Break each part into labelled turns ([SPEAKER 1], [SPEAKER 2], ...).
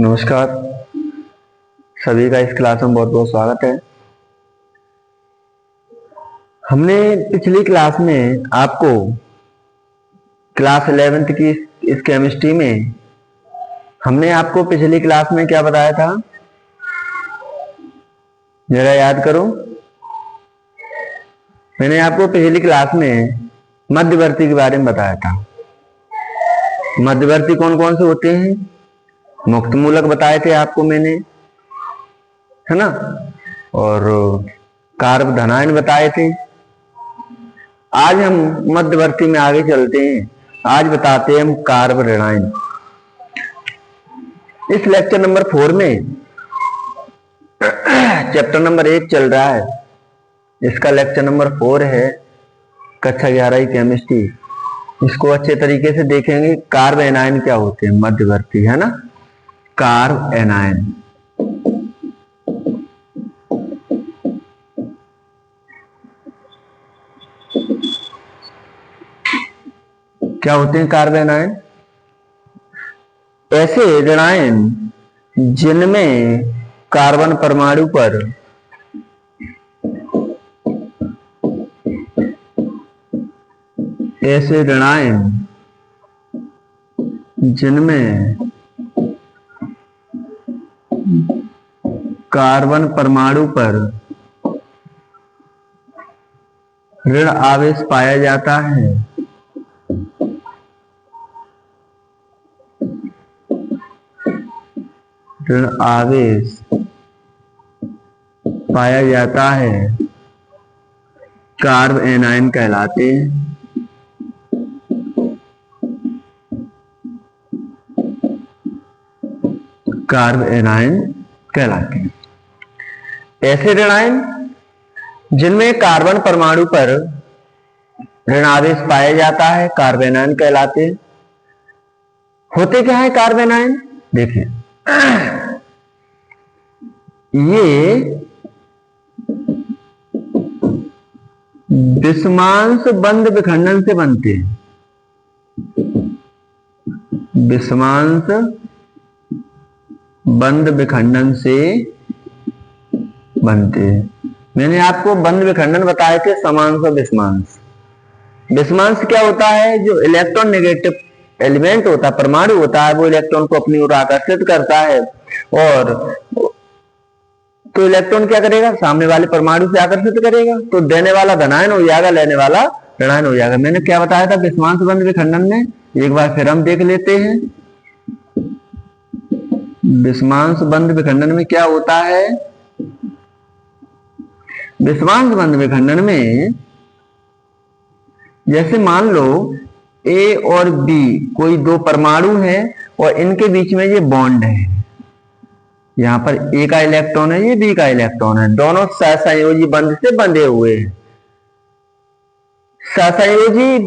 [SPEAKER 1] नमस्कार। सभी का इस क्लास में बहुत बहुत स्वागत है। हमने पिछली क्लास में आपको क्लास 11th की इस केमिस्ट्री में हमने आपको पिछली क्लास में क्या बताया था, जरा याद करो। मैंने आपको पिछली क्लास में मध्यवर्ती के बारे में बताया था। मध्यवर्ती कौन कौन से होते हैं, मुक्त मूलक बताए थे आपको मैंने, है ना, और कार्ब धनायन बताए थे। आज हम मध्यवर्ती में आगे चलते हैं। आज बताते हैं हम कार्ब ऋणायन। इस लेक्चर नंबर 4 में चैप्टर नंबर 1 चल रहा है। इसका लेक्चर नंबर 4 है, कक्षा 11 की केमिस्ट्री। इसको अच्छे तरीके से देखेंगे। कार्ब एनायन क्या होते हैं, मध्यवर्ती, है ना। कार्ब एनायन क्या होते हैं? कार्ब एनायन ऐसे ऋणायन जिनमें कार्बन परमाणु पर ऐसे ऋणायन जिनमें कार्बन परमाणु पर ऋण आवेश पाया जाता है, ऋण आवेश पाया जाता है, कार्ब एनायन कहलाते हैं। कार्ब एनायन कहलाते हैं ऐसे ऋणायन जिनमें कार्बन परमाणु पर ऋण आवेश पाया जाता है, कार्ब एनायन कहलाते हैं। होते क्या है कार्ब एनायन? देखिए, ये विषमांश बंध विखंडन से बनते हैं। विषमांश बंध विखंडन से बनते हैं। मैंने आपको बंध विखंडन बताए थे, समांश और विषमांश। विषमांश क्या होता है? जो इलेक्ट्रॉन नेगेटिव एलिमेंट होता है, परमाणु होता है, वो इलेक्ट्रॉन को अपनी ओर आकर्षित करता है, और तो इलेक्ट्रॉन क्या करेगा? सामने वाले परमाणु से आकर्षित करेगा, तो देने वाला धनायन हो जाएगा, लेने वाला ऋणायन हो जाएगा। मैंने क्या बताया था विषमांश बंध विखंडन में? एक बार फिर हम देख लेते हैं। विषमांश बंध विखंडन में क्या होता है? विषमांश बंध विखंडन में जैसे मान लो ए और बी कोई दो परमाणु है और इनके बीच में ये बॉन्ड है। यहां पर ए का इलेक्ट्रॉन है, ये बी का इलेक्ट्रॉन है, दोनों सहसंयोजी बंध से बंधे हुए हैं। सहसंयोजी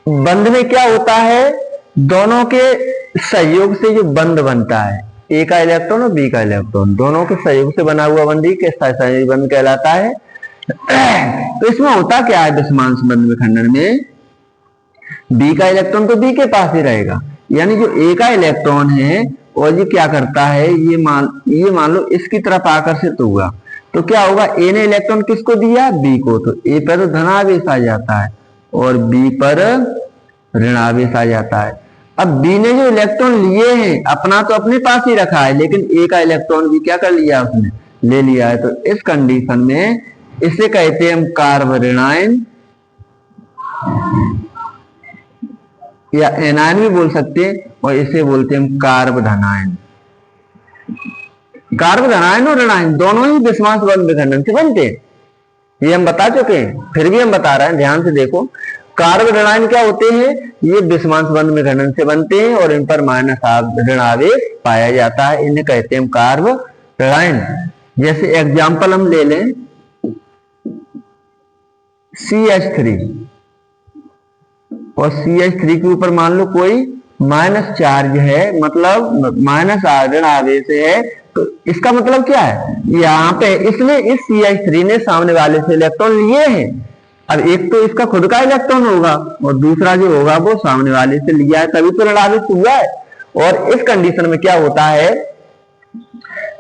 [SPEAKER 1] बंध में क्या होता है? दोनों के सहयोग से जो बंध बनता है, ए का इलेक्ट्रॉन और बी का इलेक्ट्रॉन, दोनों के सहयोग से बना हुआ बंध ही सहसंयोजी बंध कहलाता है। तो इसमें होता क्या है? विषमांश बंध विखंडन में बी का इलेक्ट्रॉन तो बी के पास ही रहेगा, यानी जो ए का इलेक्ट्रॉन है और ये क्या करता है, ये मान लो इसकी तरफ आकर्षित हुआ, तो क्या होगा? ए ने इलेक्ट्रॉन किसको दिया? बी को। तो ए पर तो धनावेश आ जाता है और बी पर ऋणावेश आ जाता है। अब बी ने जो इलेक्ट्रॉन लिए हैं, अपना तो अपने पास ही रखा है, लेकिन ए का इलेक्ट्रॉन भी क्या कर लिया? उसने ले लिया है। तो इस कंडीशन में इसे कहते हैं हम कार्ब ऋणायन, या एनायन भी बोल सकते हैं, और इसे बोलते हैं हम कार्ब धनायन। कार्ब धनायन और ऋणायन दोनों ही विषमांश बंध विखंडन से बनते हैं, ये हम बता चुके हैं, फिर भी हम बता रहे हैं, ध्यान से देखो। कार्ब ऋणायन क्या होते हैं? ये विषमांश बंध विखंडन से बनते हैं और इन पर माइनस ऋण आवेश पाया जाता है, इन्हें कहते हैं कार्ब ऋणायन। जैसे एग्जाम्पल हम ले लें, CH3 और CH3 के ऊपर मान लो कोई माइनस चार्ज है, मतलब माइनस ऋण आवेश है, तो इसका मतलब क्या है? यहाँ पे इसने इस CH3 ने सामने वाले से इलेक्ट्रॉन लिए हैं। अब एक तो इसका खुद का इलेक्ट्रॉन होगा और दूसरा जो होगा वो सामने वाले से लिया है, तभी तो ऋण आवेश हुआ है। और इस कंडीशन में क्या होता है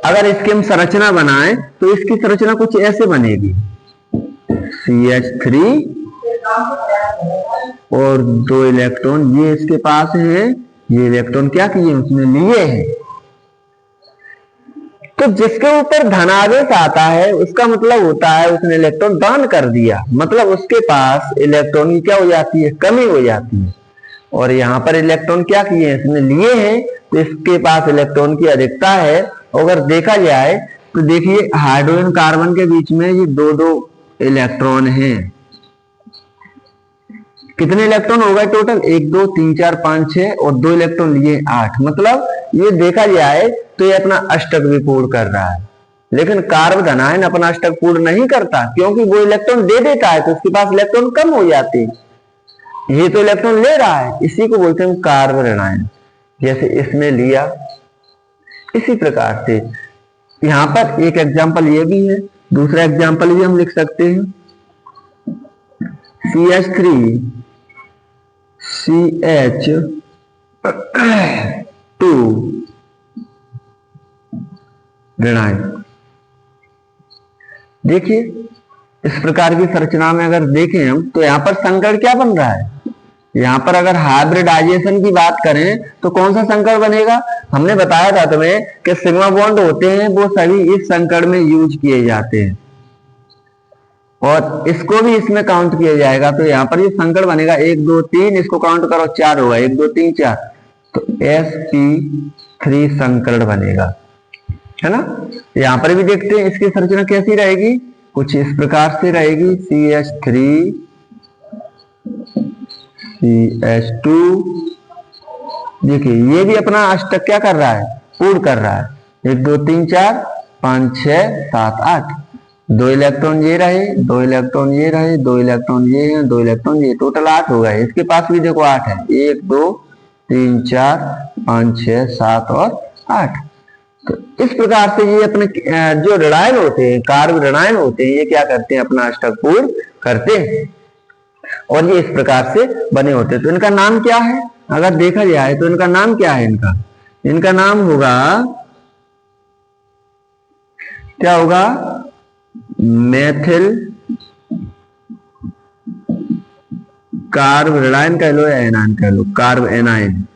[SPEAKER 1] अगर इसकी हम संरचना बनाएं तो इसकी संरचना कुछ ऐसे बनेगी, CH3 और 2 इलेक्ट्रॉन ये इसके पास है, ये इलेक्ट्रॉन क्या किए उसने लिए हैं। तो जिसके ऊपर धनावेश आता है उसका मतलब होता है उसने इलेक्ट्रॉन दान कर दिया, मतलब उसके पास इलेक्ट्रॉन की क्या हो जाती है, कमी हो जाती है। और यहाँ पर इलेक्ट्रॉन क्या किए इसने लिए हैं, तो इसके पास इलेक्ट्रॉन की अधिकता है। अगर देखा जाए तो देखिए हाइड्रोजन कार्बन के बीच में ये दो दो इलेक्ट्रॉन हैं। कितने इलेक्ट्रॉन हो गए टोटल, 1 2 3 4 5 6 और 2 इलेक्ट्रॉन लिए 8। मतलब ये देखा जाए तो ये अपना अष्टक भी पूर्ण कर रहा है, लेकिन कार्ब धनायन अपना अष्टक पूर्ण नहीं करता, क्योंकि वो इलेक्ट्रॉन दे देता है तो उसके पास इलेक्ट्रॉन कम हो जाते हैं। ये तो इलेक्ट्रॉन ले रहा है, इसी को बोलते हैं कार्ब ऋणायन। जैसे इसमें लिया, इसी प्रकार से यहां पर एक एग्जांपल ये भी है, दूसरा एग्जांपल भी हम लिख सकते हैं, CH3 CH2 ऋणायन। देखिए इस प्रकार की संरचना में अगर देखें हम तो यहां पर संकर क्या बन रहा है, यहां पर अगर हाइब्रिडाइजेशन की बात करें तो कौन सा संकर बनेगा। हमने बताया था तुम्हें कि सिग्मा बॉन्ड होते हैं वो सभी इस संकर में यूज किए जाते हैं और इसको भी इसमें काउंट किया जाएगा। तो यहाँ पर ये संकर बनेगा 1 2 3, इसको काउंट करो 4 होगा, 1 2 3 4, तो sp3 संकर बनेगा, है ना। यहाँ पर भी देखते हैं इसकी संरचना कैसी रहेगी, कुछ इस प्रकार से रहेगी, CH3 CH2। देखिए ये भी अपना अष्टक क्या कर रहा है, पूर्ण कर रहा है, 1 2 3 4 5 6 7 8, 2 इलेक्ट्रॉन ये रहे, 2 इलेक्ट्रॉन ये रहे, 2 इलेक्ट्रॉन ये हैं, 2 इलेक्ट्रॉन ये, टोटल 8 हो गए। इसके पास भी देखो 8 है, 1 2 3 4 5 6 7 और 8। तो इस प्रकार से ये अपने जो ऋणायन होते हैं, कार्ब ऋणायन होते हैं, ये क्या करते हैं, अपना अष्टक पूर्ण करते हैं और ये इस प्रकार से बने होते हैं। तो इनका नाम क्या है, अगर देखा जाए तो इनका नाम क्या है, इनका नाम होगा, क्या होगा, मेथिल कार्ब ऋणायन कह लो या एनायन कह लो, कार्ब एनायन।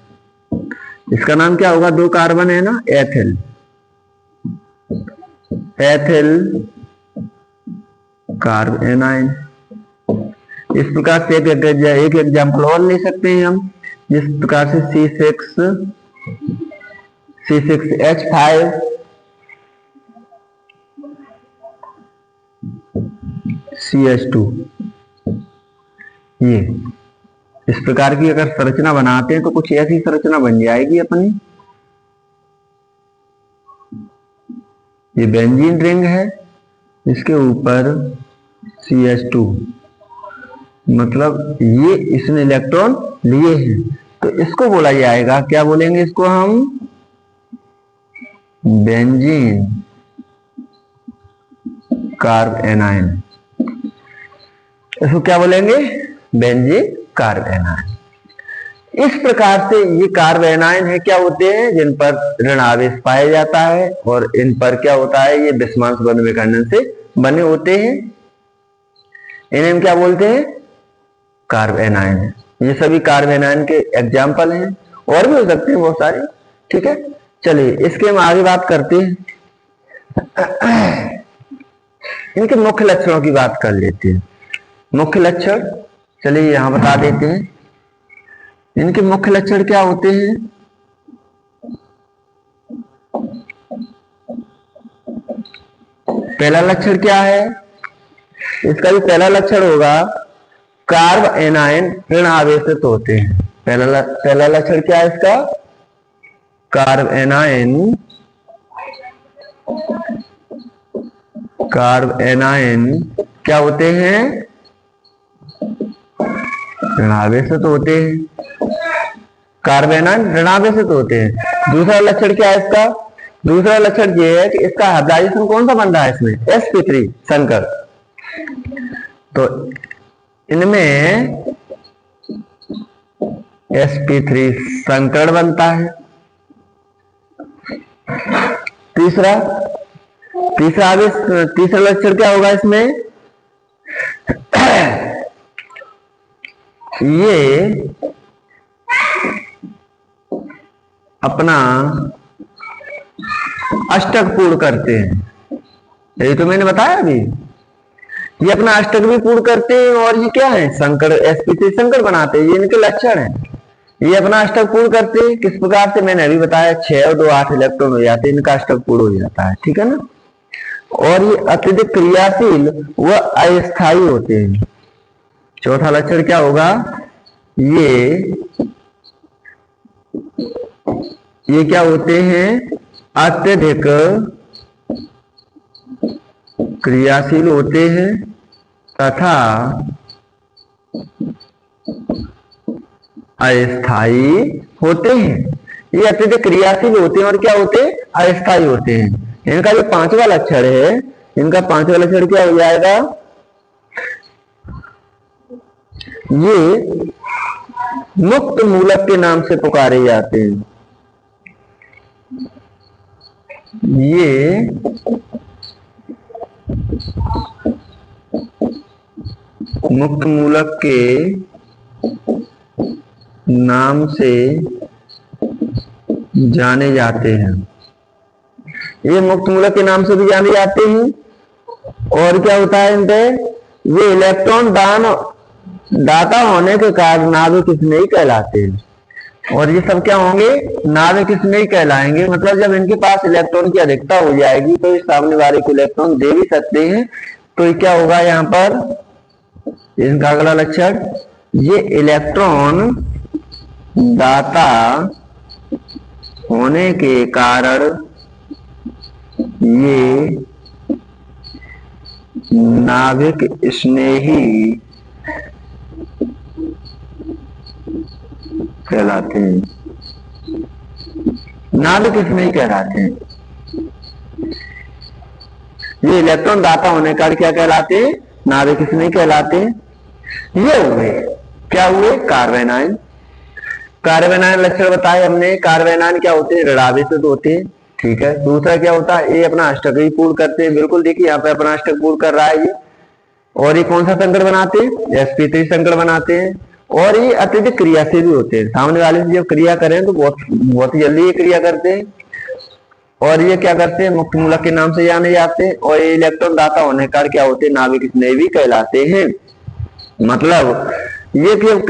[SPEAKER 1] इसका नाम क्या होगा, 2 कार्बन है ना, एथिल, एथिल कार्ब एनायन। इस प्रकार से एक एग्जाम्पल और ले सकते हैं हम, जिस प्रकार से C6H5 CH2, ये इस प्रकार की अगर संरचना बनाते हैं तो कुछ ऐसी संरचना बन जाएगी अपनी। ये बेंजीन रिंग है, इसके ऊपर CH2, मतलब ये इसने इलेक्ट्रॉन लिए हैं, तो इसको बोला जाएगा, क्या बोलेंगे इसको हम, बेंजीन कार्ब एनायन। इसको क्या बोलेंगे, बेंजीन कार्ब एनायन। इस प्रकार से ये कार्ब एनायन है क्या होते हैं, जिन पर ऋण आवेश पाया जाता है और इन पर क्या होता है, ये विषमांश बंध विकर्णन से बने होते हैं। इन्हें हम क्या बोलते हैं, कार्ब एनायन है। ये सभी कार्ब एनायन के एग्जाम्पल हैं, और भी हो सकते हैं बहुत सारे, ठीक है। चलिए इसके हम आगे बात करते हैं, इनके मुख्य लक्षणों की बात कर लेते हैं। मुख्य लक्षण चलिए यहां बता देते हैं, इनके मुख्य लक्षण क्या होते हैं। पहला लक्षण क्या है, इसका भी पहला लक्षण होगा, कार्ब एनायन ऋण आवेशित होते हैं। पहला लक्षण क्या है इसका, कार्ब एनायन क्या होते हैं, ऋणावेशित होते हैं। कार्ब एनायन ऋणावेशित होते हैं। दूसरा लक्षण क्या है इसका, दूसरा लक्षण ये है कि इसका हाइब्रिडाइजेशन कौन सा बन रहा है, इसमें sp3 संकर। तो इनमें sp3 संकर बनता है। तीसरा तीसरा लक्षण क्या होगा इसमें? ये अपना अष्टक पूर्ण करते हैं। यही तो मैंने बताया अभी, ये अपना अष्टक भी पूर्ण करते हैं और ये क्या है? संकर, sp3 संकर बनाते हैं। ये इनके लक्षण हैं। ये अपना अष्टक पूर्ण करते हैं किस प्रकार से? मैंने अभी बताया 6 और 2 8 इलेक्ट्रॉन हो जाते हैं, इनका अष्टक पूर्ण हो जाता है। ठीक है ना? और ये अत्यधिक क्रियाशील व अस्थायी होते हैं। चौथा लक्षण क्या होगा? ये क्या होते हैं? अत्यधिक क्रियाशील होते हैं तथा अस्थायी होते हैं। ये अत्यधिक क्रियाशील होते हैं और क्या होते हैं? अस्थायी होते हैं। इनका जो पांचवा लक्षण है, इनका पांचवा लक्षण क्या हो जाएगा? ये मुक्त मूलक के नाम से पुकारे जाते हैं। ये मुक्त मूलक के नाम से जाने जाते हैं। ये मुक्त मूलक के नाम से भी जाने जाते हैं। और क्या होता है इनपे? ये इलेक्ट्रॉन दाता होने के कारण नाभिक स्नेही कहलाते हैं। और ये सब क्या होंगे? नाभिक स्नेही कहलाएंगे। मतलब जब इनके पास इलेक्ट्रॉन की अधिकता हो जाएगी तो इस सामने वाले को इलेक्ट्रॉन दे भी सकते हैं। तो ये क्या होगा यहाँ पर? इनका अगला लक्षण, ये इलेक्ट्रॉन दाता होने के कारण ये नाभिक स्नेही कहलाते हैं। नाभिक स्नेही कहलाते हैं। ये इलेक्ट्रॉन दाता होने का क्या कहलाते हैं? नाभिक स्नेही कहलाते हैं। ये हुए क्या हुए? Carbon ion. कार्बन आयन लक्षण बताए हमने। कार्बन आयन क्या होते हैं? ऋणावेशित होते हैं। ठीक है। दूसरा क्या होता है? ये अपना अष्टक ही पूर्ण करते हैं। बिल्कुल देखिए यहाँ पे अपना अष्टक पूर्ण कर रहा है ये। और ये कौन सा संकर बनाते हैं? sp3 संकर बनाते हैं। और ये अत्यधिक क्रियाशील भी होते हैं। सामने वाले से जब क्रिया करें तो बहुत ही जल्दी ये क्रिया करते हैं। और ये क्या करते हैं? मुक्त मूलक के नाम से जाने जाते हैं। और ये इलेक्ट्रॉन दाता होने का क्या होते हैं? नाभिक स्नेही भी कहलाते हैं। मतलब ये जब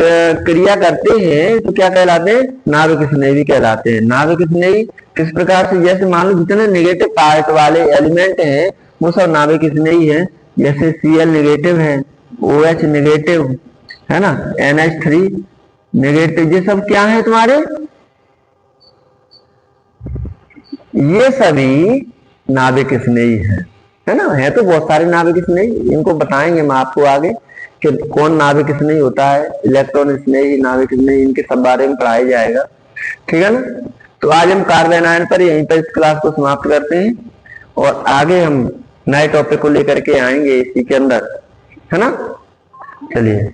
[SPEAKER 1] क्रिया करते हैं तो क्या कहलाते हैं? नाभिक स्नेही भी कहलाते हैं। नाभिक स्नेही किस प्रकार से? जैसे मान लो जितने नेगेटिव पार्ट वाले एलिमेंट हैं वो सब नाभिक स्नेही हैं। जैसे Cl नेगेटिव है, OH नेगेटिव है ना, NH3 नेगेटिव, ये सब क्या है तुम्हारे? ये सभी नाभिक स्नेही है ना? है तो बहुत सारे नाभिक स्नेही। इनको बताएंगे हम आपको आगे कि कौन नाभिक स्नेही होता है, इलेक्ट्रॉन स्नेही, नाभिक स्नेही, इनके सब बारे में पढ़ाया जाएगा। ठीक है ना? तो आज हम कार्बन आयन पर यहीं पर इस क्लास को समाप्त करते हैं और आगे हम नए टॉपिक को लेकर के आएंगे इसी के अंदर, है ना? चलिए।